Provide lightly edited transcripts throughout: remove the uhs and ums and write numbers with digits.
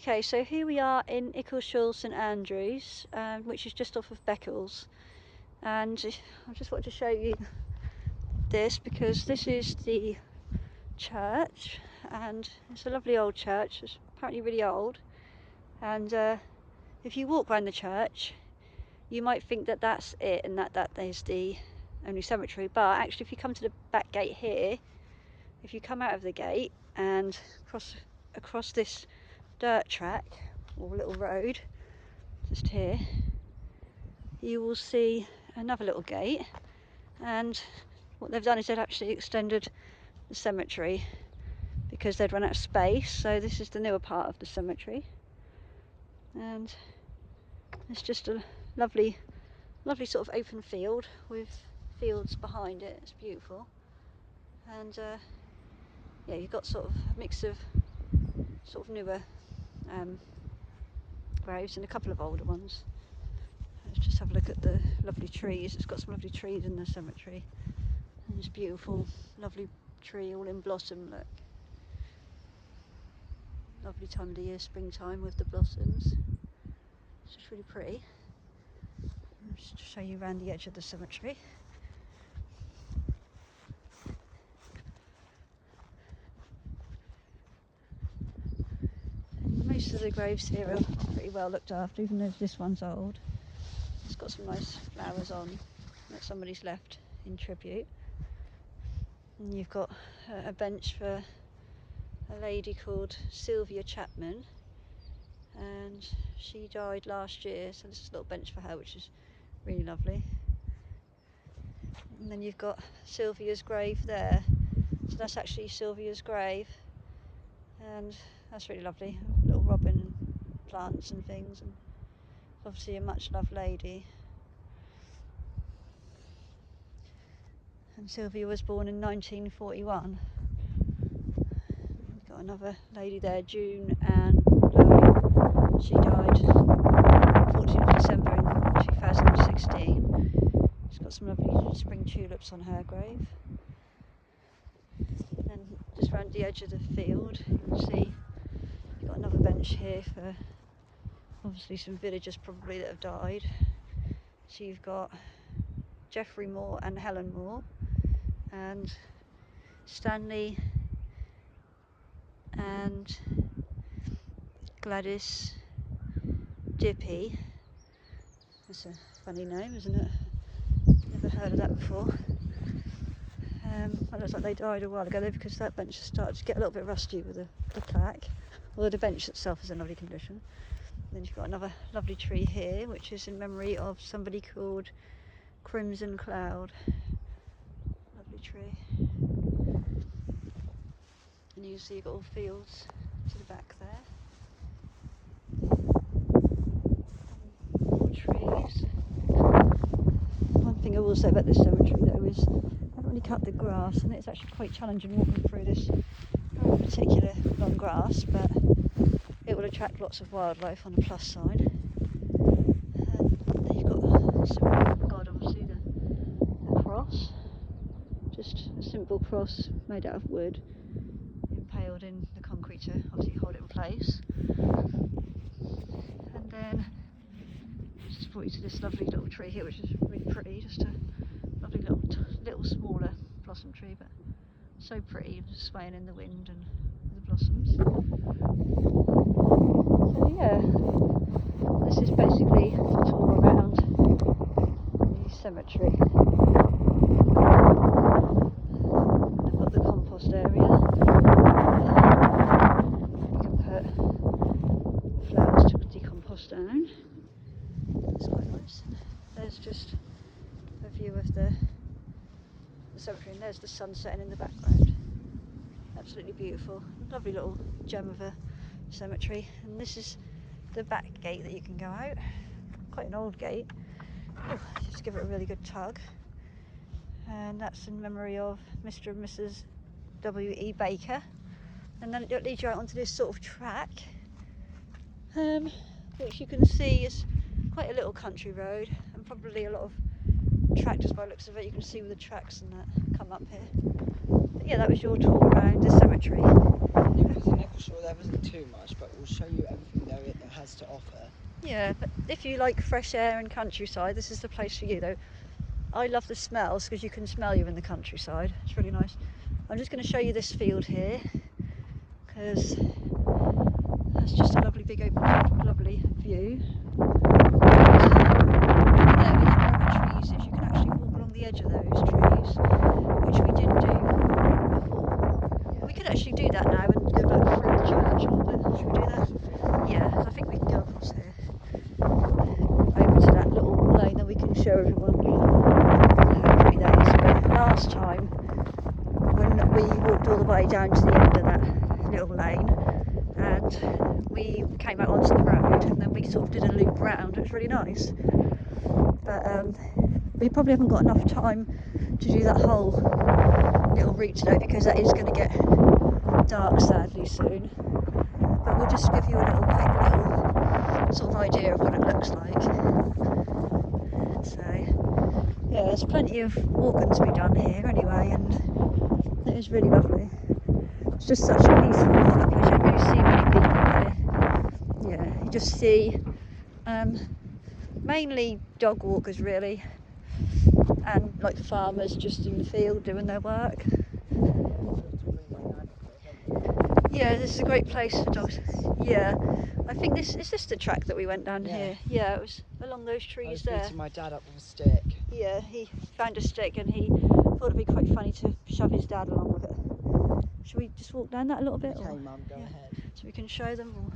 Okay, so here we are in Ilketshall, St Andrews, which is just off of Beccles, and I just wanted to show you this because this is the church, and it's a lovely old church. It's apparently really old, and if you walk around the church you might think that that's it and that is the only cemetery, but actually if you come to the back gate here, if you come out of the gate and across this dirt track or little road just here, you will see another little gate, and what they've done is they've actually extended the cemetery because they'd run out of space. So this is the newer part of the cemetery, and it's just a lovely sort of open field with fields behind it. It's beautiful, and yeah, you've got sort of a mix of sort of newer graves and a couple of older ones. Let's just have a look at the lovely trees. It's got some lovely trees in the cemetery, and it's beautiful, lovely tree all in blossom. Look, lovely time of the year, springtime with the blossoms. It's just really pretty. I'll just show you around the edge of the cemetery. Most of the graves here are pretty well looked after, even though this one's old. It's got some nice flowers on that somebody's left in tribute. And you've got a bench for a lady called Sylvia Chapman, and she died last year, so this is a little bench for her, which is really lovely. And then you've got Sylvia's grave there, so that's actually Sylvia's grave, and that's really lovely. Little robin and plants and things, and obviously a much loved lady. And Sylvia was born in 1941. We've got another lady there, June Ann Lowe. She died 14th of December in 2016. She's got some lovely spring tulips on her grave. And just round the edge of the field, you can see you've got another bench here for obviously some villagers probably that have died. So you've got Geoffrey Moore and Helen Moore, and Stanley and Gladys Dippy. That's a funny name, isn't it? Never heard of that before. It looks like they died a while ago though, because that bench has started to get a little bit rusty with the plaque, although the bench itself is in lovely condition. And then you've got another lovely tree here, which is in memory of somebody called Crimson Cloud. Lovely tree. And you see you've got all fields to the back there. More trees. One thing I will say about this cemetery though is I've only cut the grass, and it's actually quite challenging walking through this particular long grass, but it will attract lots of wildlife on the plus side. And then you've got this god, obviously the cross, just a simple cross made out of wood, impaled in the concrete to obviously hold it in place. And then just brought you to this lovely little tree here, which is really pretty, just a lovely little smaller blossom tree, but so pretty, swaying in the wind and the blossoms. So yeah, this is basically a tour around the cemetery. I've got the compost area. You can put flowers to decompost down. It's quite nice. There's just a view of the cemetery, and there's the sun setting in the background. Absolutely beautiful. Lovely little gem of a cemetery. And this is the back gate that you can go out. Quite an old gate. Oh, just give it a really good tug. And that's in memory of Mr. and Mrs. W.E. Baker. And then it leads you out onto this sort of track, which you can see is quite a little country road, and probably a lot of tractors by the looks of it. You can see with the tracks and that come up here. But yeah, that was your tour around the cemetery. Ilketshall there isn't too much, but we'll show you everything there it has to offer. Yeah, but if you like fresh air and countryside, this is the place for you though. I love the smells because you can smell you in the countryside. It's really nice. I'm just going to show you this field here because that's just a lovely big open field, lovely view. There we have trees. If you can actually walk along the edge of those trees, which we did do before. We could actually do that now and go back through the church a little bit. Should we do that? Yeah, I think we can go across here over to that little lane, then we can show everyone how pretty that is. But last time, when we walked all the way down to the end of that little lane, and we came out onto the road, and then we sort of did a loop round. It was really nice. But we probably haven't got enough time to do that whole little route today because that is going to get dark sadly soon. But we'll just give you a little quick little sort of idea of what it looks like. So yeah, there's plenty of walking to be done here anyway, and it is really lovely. It's just such a peaceful place. You don't really see many people here. Yeah, you just see mainly dog walkers really, and like farmers just in the field doing their work. Yeah, this is a great place for dogs. Yeah, I think this is the track that we went down here. Yeah, it was along those trees there. I was beating my dad up with a stick. Yeah, he found a stick and he thought it'd be quite funny to shove his dad along with it. Should we just walk down that a little bit? Okay, Mum, go ahead. So we can show them. Or...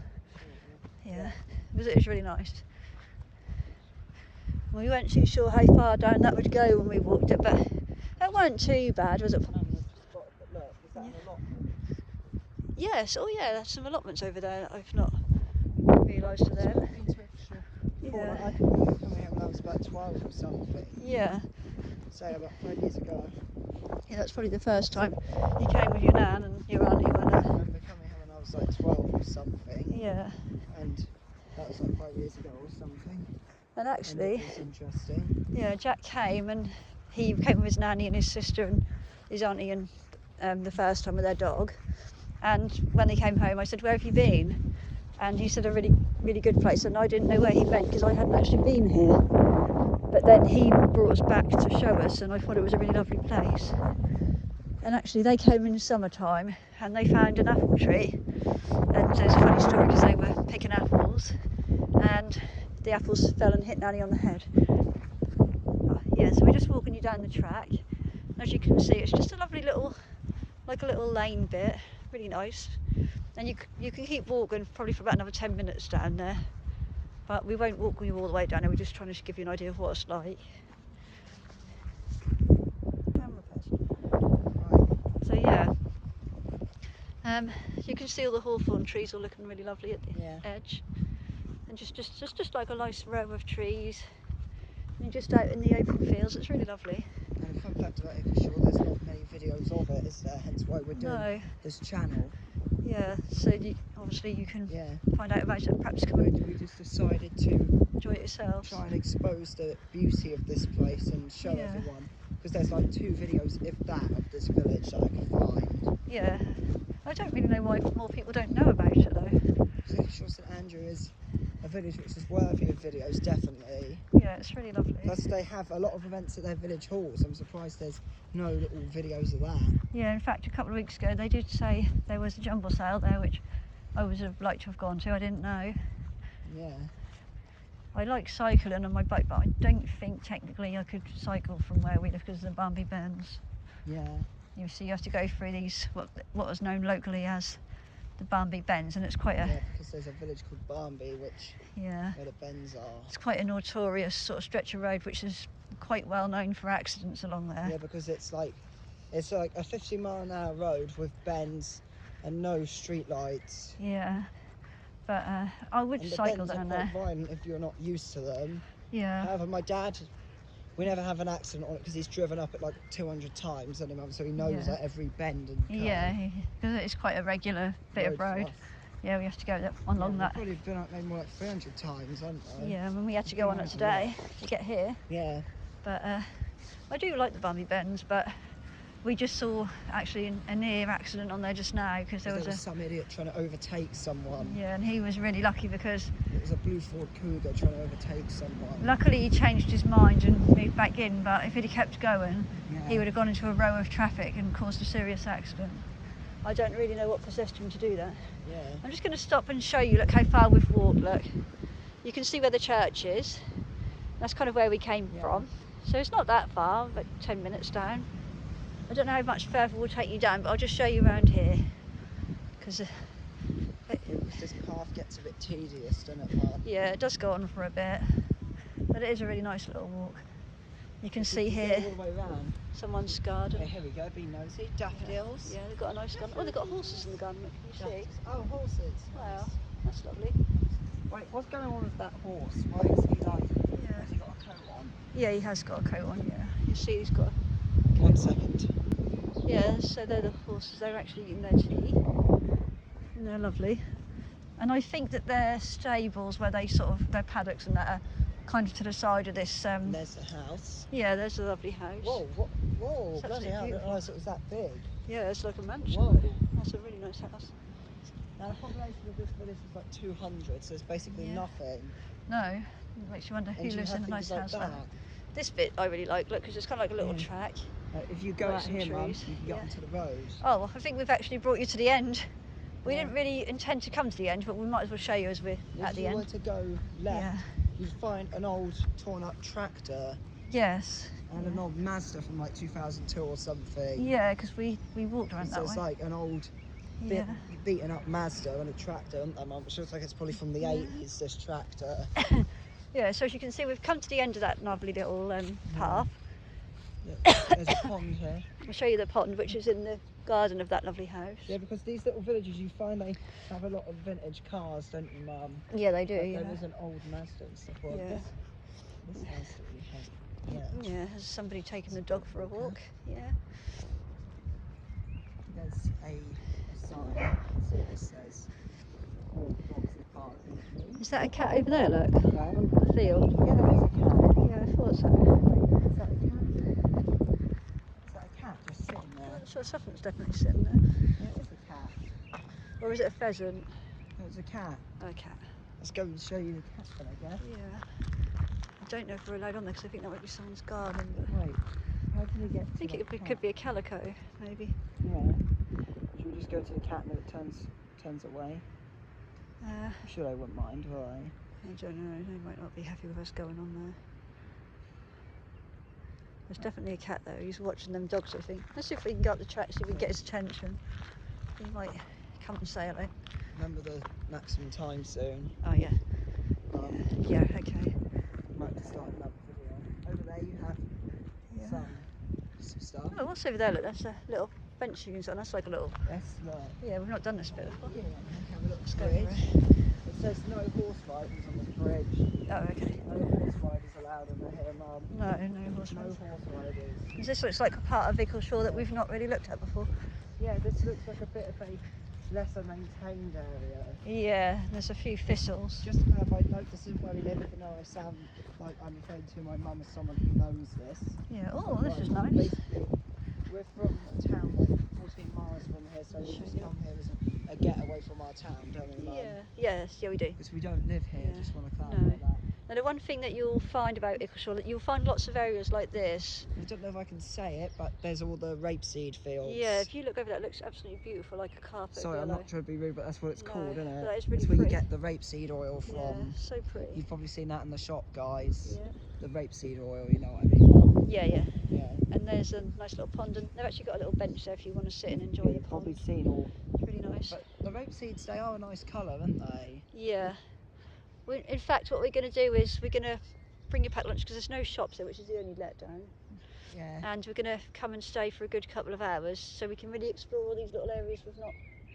Yeah, it was really nice. We weren't too sure how far down that would go when we walked it, but it weren't too bad, was it? Look, is that an allotment? Yes, oh yeah, there's some allotments over there that I've not realised are there. Yeah. I can remember coming here when I was about 12 or something. Yeah. So about 5 years ago. Yeah, that's probably the first time you came with your nan and your auntie when I remember coming here when I was like 12 or something. Yeah. And that was like 5 years ago or something. And actually, and it was interesting. Yeah, Jack came and he came with his nanny and his sister and his auntie and the first time with their dog. And when they came home, I said, "Where have you been?" And he said, "A really, really good place." And I didn't know where he went because I hadn't actually been here. But then he brought us back to show us, and I thought it was a really lovely place. And actually, they came in summertime and they found an apple tree. And there's a funny story because they were picking apples, and the apples fell and hit Nanny on the head. Yeah, so we're just walking you down the track. As you can see, it's just a lovely little, like a little lane bit, really nice. And you can keep walking probably for about another 10 minutes down there. But we won't walk you all the way down there, we're just trying to give you an idea of what it's like. So yeah, you can see all the hawthorn trees all looking really lovely at the edge. And just like a nice row of trees. And just out in the open fields, it's really lovely. And a fun fact about Ilketshall, there's not many videos of it, is there? Hence why we're doing this channel. Yeah, so obviously you can find out about it, perhaps come and we just decided to enjoy it yourselves. Try and expose the beauty of this place and show everyone. Because there's like 2 videos, if that, of this village that I can find. Yeah, I don't really know why more people don't know about it though. Ilketshall St Andrew is a village which is worthy of videos, definitely. Yeah, it's really lovely. Plus they have a lot of events at their village halls. I'm surprised there's no little videos of that. Yeah, in fact a couple of weeks ago they did say there was a jumble sale there, which I would have liked to have gone to. I didn't know. Yeah. I like cycling on my bike, but I don't think technically I could cycle from where we live because of the Barnby Bends. Yeah. You see, you have to go through these what is known locally as the Barnby Bends, and it's quite a... Yeah, because there's a village called Barnby, where the bends are. It's quite a notorious sort of stretch of road, which is quite well known for accidents along there. Yeah, because it's like a 50-mile-an-hour road with bends and no street lights. Yeah, but I would cycle down there. And the bends are quite violent if you're not used to them. Yeah. However, my dad, we never have an accident on it because he's driven up it like 200 times on him, so he knows like every bend and curve. Yeah, because it's quite a regular bit of road. Yeah, we have to go along that. We've probably been up maybe more like 300 times, haven't we? Yeah, and we had to go on it today to get here. Yeah. But I do like the Barnby Bends, but we just saw actually a near accident on there just now because there was some idiot trying to overtake someone. Yeah, and he was really lucky because it was a blue Ford Cougar trying to overtake someone. Luckily he changed his mind and moved back in, but if he'd have kept going, he would have gone into a row of traffic and caused a serious accident. I don't really know what possessed him to do that. Yeah. I'm just going to stop and show you, look how far we've walked, look. You can see where the church is. That's kind of where we came from. So it's not that far, like 10 minutes down. I don't know how much further we'll take you down, but I'll just show you around here. Because this path gets a bit tedious, doesn't it, Mum? Yeah, it does go on for a bit. But it is a really nice little walk. You can see here all the way around. Someone's garden. Okay, here we go, be nosy. Daffodils. Yeah, they've got a nice garden. Oh, they've got horses in the garden, can you see? Oh, horses. Wow, Nice. that's lovely. Wait, what's going on with that horse? Why is he like, has he got a coat on? Yeah, he has got a coat on, yeah. You see he's got a... 1 second. Yeah, so they're the horses. They're actually eating their tea. And they're lovely. And I think that their stables, where they sort of, their paddocks and that are kind of to the side of this... And there's the house. Yeah, there's a lovely house. Whoa, whoa, bloody hell, I didn't realise it was that big. Yeah, it's like a mansion. Whoa. That's a really nice house. Now the population of this village is like 200, so it's basically nothing. No, it makes you wonder who lives in a nice house like that. This bit I really like, look, because it's kind of like a little track. If you go out here, Mum, you can get onto the road. Oh, I think we've actually brought you to the end. We didn't really intend to come to the end, but we might as well show you as we're at the end. If you were to go left, you'd find an old torn up tractor. Yes. And an old Mazda from like 2002 or something. Yeah, because we walked around that way. So it's like an old beaten up Mazda and a tractor, which looks like it's probably from the 80s, this tractor. Yeah, so as you can see, we've come to the end of that lovely little path. Yeah, there's a pond here. I'll show you the pond, which is in the garden of that lovely house. Yeah, because these little villages, you find they have a lot of vintage cars, don't you, Mum? Yeah, they do. Like there is an old Mazda and stuff. Well, this house really has. Yeah, has somebody taken the dog for a walk? Yeah. There's a sign. See what it says. All dogs depart. Is that a cat over there, look? No. On the field? Yeah, there is a cat. Yeah, I thought so. Is that a cat? Is that a cat just sitting there? I'm sure something's definitely sitting there. Yeah, it is a cat. Or is it a pheasant? No, it's a cat. Oh, a cat. Let's go and show you the cat then, I guess. Yeah. I don't know if we're allowed on there because I think that might be someone's garden. But Wait, how can we get to I think it could be a calico, maybe. Yeah. Should we just go to the cat and then it turns away? I'm sure they wouldn't mind, will they? I don't know, they might not be happy with us going on there. There's definitely a cat though, he's watching them dogs I think. Let's see if we can go up the track, see if we can get his attention. He might come and say hello. Remember the maximum time soon. Oh yeah. Yeah, okay. Might have to start another video. Over there you have some stuff. Oh, what's over there? Look, that's a little bench you can sit on. That's like a little... Yes, look. Yeah, we've not done this bit before. Yeah, have a look. Let's go Bridge. over it. It says no horse riders on this bridge. Oh, okay. No horse riders allowed in here, Mum. No horse No riders. horse riders. This looks like a part of Ilketshall that we've not really looked at before. Yeah, this looks like a bit of a lesser maintained area. Yeah, there's a few thistles. Just to clarify, note this isn't where we live, even though I sound like I'm referring to my mum as someone who knows this. Yeah, oh, this is nice. Basically, we're from a town like 14 miles from here, so we just come here as a getaway from our town, don't we, Mum? Yeah, yes, we do. Because we don't live here, just want to clarify No. that. Now the one thing that you'll find about Ilketshall, that you'll find lots of areas like this. I don't know if I can say it, but there's all the rapeseed fields. Yeah, if you look over that, it looks absolutely beautiful, like a carpet. Sorry, I'm not trying to be rude, but that's what it's called, isn't it? That is really it's where pretty. you get the rapeseed oil from. Yeah, so pretty. You've probably seen that in the shop, guys. Yeah. The rapeseed oil, you know what I mean? Yeah. Yeah. And there's a nice little pond, and they've actually got a little bench there if you want to sit and enjoy the You've pond. probably seen all. It's really nice. But the rape seeds, they are a nice colour, aren't they? Yeah. In fact, what we're going to do is we're going to bring you packed lunch because there's no shops there, which is the only letdown. Yeah. And we're going to come and stay for a good couple of hours so we can really explore all these little areas we've not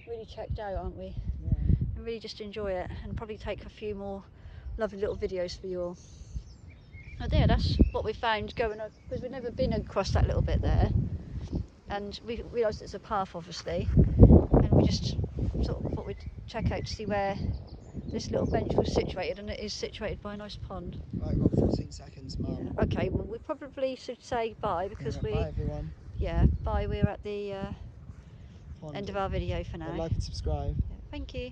really checked out, aren't we? Yeah. And really just enjoy it and probably take a few more lovely little videos for you all. Oh there, that's what we found going on, because we've never been across that little bit there. And we realised it's a path, obviously. And we just sort of thought we'd check out to see where this little bench was situated, and it is situated by a nice pond. Right, we've got 14 seconds, Mum. Yeah. Okay, well we probably should say bye because Bye, everyone. yeah, bye. We're at the Pond. end of our video for But now. like and subscribe. Yeah, thank you.